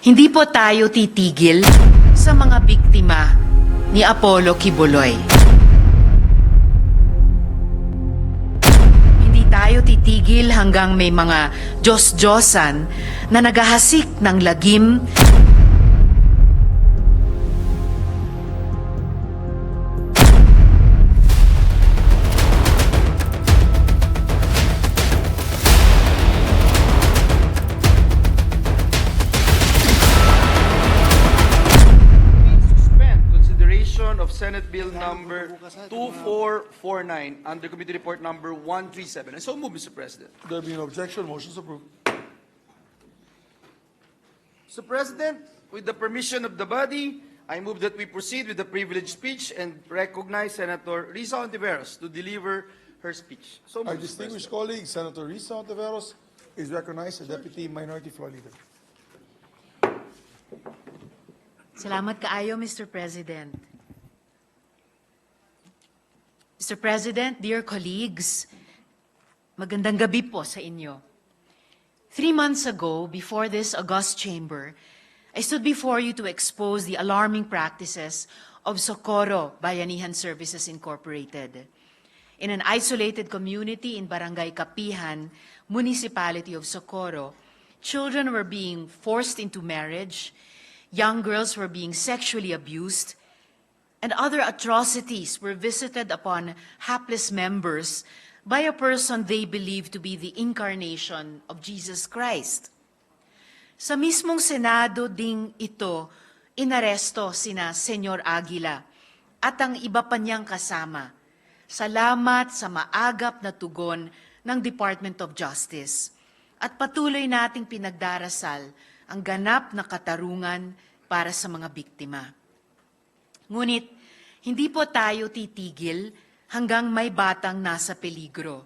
Hindi po tayo titigil sa mga biktima ni Apollo Kibuloy. Hindi tayo titigil hanggang may mga Diyos-Diyosan na naghahasik ng lagim of Senate Bill number 2449 under Committee Report number 137. And so move, Mr. President. There being no objection, motion is approved. Mr. President, with the permission of the body, I move that we proceed with the privileged speech and recognize Senator Risa Ontiveros to deliver her speech. So Our move, Mr. distinguished President. colleague, Senator Risa Ontiveros, is recognized as Deputy Minority Floor Leader. Salamat kaayo, Mr. President. Mr. President, dear colleagues, magandang gabi po sa inyo. 3 months ago, before this august chamber, I stood before you to expose the alarming practices of Socorro Bayanihan Services Incorporated. In an isolated community in Barangay Kapihan, Municipality of Socorro, children were being forced into marriage, young girls were being sexually abused, and other atrocities were visited upon hapless members by a person they believed to be the incarnation of Jesus Christ. Sa mismong Senado ding ito, inaresto sina Senyor Aguila at ang iba pa niyang kasama. Salamat sa maagap na tugon ng Department of Justice at patuloy nating pinagdarasal ang ganap na katarungan para sa mga biktima. Ngunit, hindi po tayo titigil hanggang may batang nasa peligro.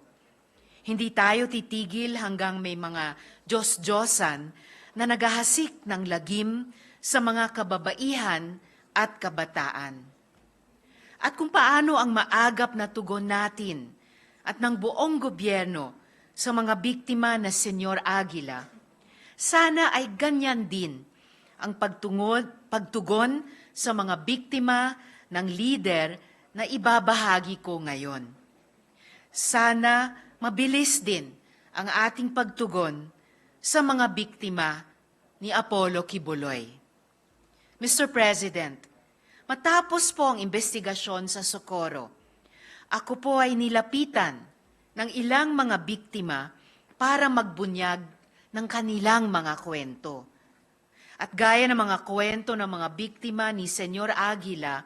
Hindi tayo titigil hanggang may mga Diyos-Diyosan na naghahasik ng lagim sa mga kababaihan at kabataan. At kung paano ang maagap na tugon natin at ng buong gobyerno sa mga biktima na Senyor Aguila, sana ay ganyan din ang pagtugon sa mga biktima ng lider na ibabahagi ko ngayon. Sana mabilis din ang ating pagtugon sa mga biktima ni Apollo Kibuloy. Mr. President, matapos po ang investigasyon sa Socorro, ako po ay nilapitan ng ilang mga biktima para magbunyag ng kanilang mga kwento. At gaya ng mga kwento ng mga biktima ni Senyor Aguila,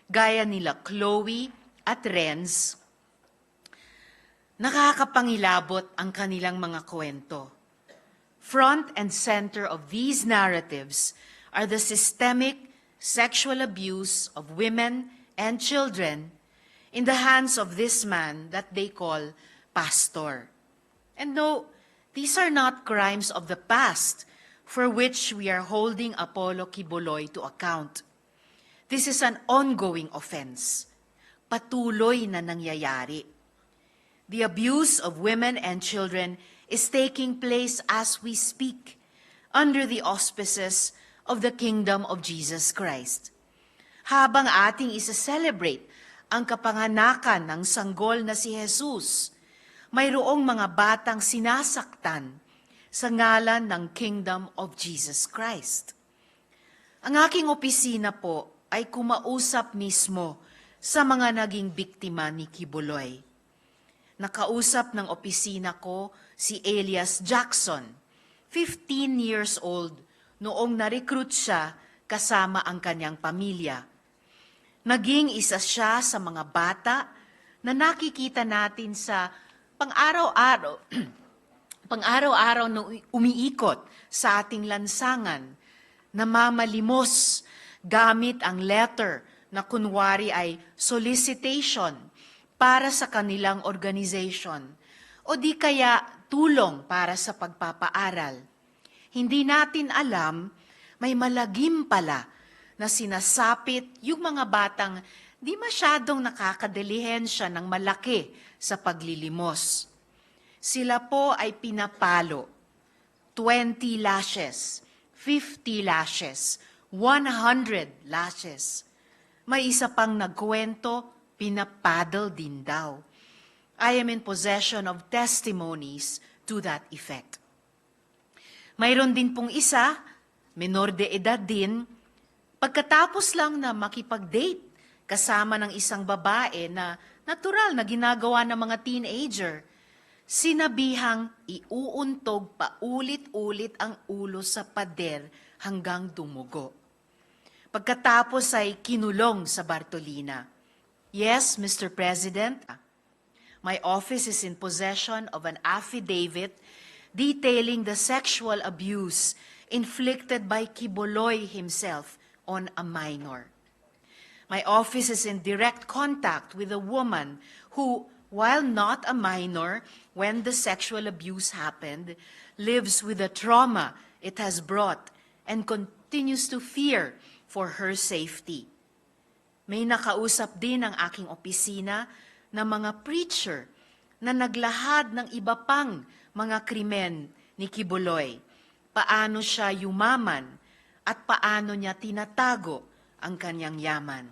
gaya nila Chloe at Renz, nakakapangilabot ang kanilang mga kwento. Front and center of these narratives are the systemic sexual abuse of women and children in the hands of this man that they call Pastor. And no, these are not crimes of the past, for which we are holding Apollo Kibuloy to account. This is an ongoing offense. Patuloy na nangyayari. The abuse of women and children is taking place as we speak, under the auspices of the kingdom of Jesus Christ. Habang ating isa-celebrate ang kapanganakan ng sanggol na si Jesus, mayroong mga batang sinasaktan sa ngalan ng Kingdom of Jesus Christ. Ang aking opisina po ay kumausap mismo sa mga naging biktima ni Kibuloy. Nakausap ng opisina ko si Elias Jackson, 15 years old, noong na-recruit siya kasama ang kanyang pamilya. Naging isa siya sa mga bata na nakikita natin sa pang-araw-araw na umiikot sa ating lansangan, namamalimos gamit ang letter na kunwari ay solicitation para sa kanilang organization o di kaya tulong para sa pagpapaaral. Hindi natin alam, may malagim pala na sinasapit yung mga batang di masyadong nakakadilihensya ng malaki sa paglilimos. Sila po ay pinapalo, 20 lashes, 50 lashes, 100 lashes. May isa pang nagkwento, pinapaddle din daw. I am in possession of testimonies to that effect. Mayroon din pong isa, menor de edad din, pagkatapos lang na makipag-date kasama ng isang babae na natural na ginagawa ng mga teenager, sinabihang iuuntog pa ulit-ulit ang ulo sa pader hanggang dumugo. Pagkatapos ay kinulong sa Bartolina. Yes, Mr. President, my office is in possession of an affidavit detailing the sexual abuse inflicted by Quiboloy himself on a minor. My office is in direct contact with a woman who, while not a minor when the sexual abuse happened, lives with the trauma it has brought and continues to fear for her safety. May nakausap din ang aking opisina na mga preacher na naglahad ng iba pang mga krimen ni Quiboloy, paano siya yumaman at paano niya tinatago ang kanyang yaman.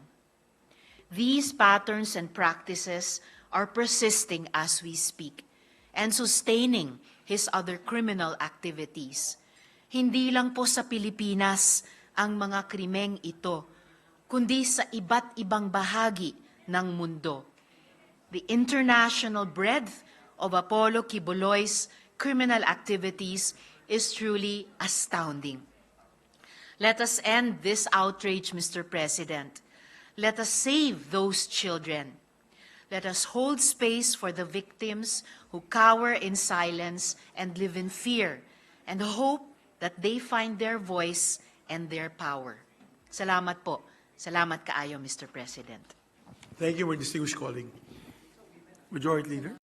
These patterns and practices are persisting as we speak and sustaining his other criminal activities. Hindi lang po sa Pilipinas ang mga krimeng ito, kundi sa iba't ibang bahagi ng mundo. The international breadth of Apollo Quiboloy's criminal activities is truly astounding. Let us end this outrage, Mr. President. Let us save those children. Let us hold space for the victims who cower in silence and live in fear, and hope that they find their voice and their power. Salamat po. Salamat kaayo, Mr. President. Thank you, my distinguished colleague. Majority Leader.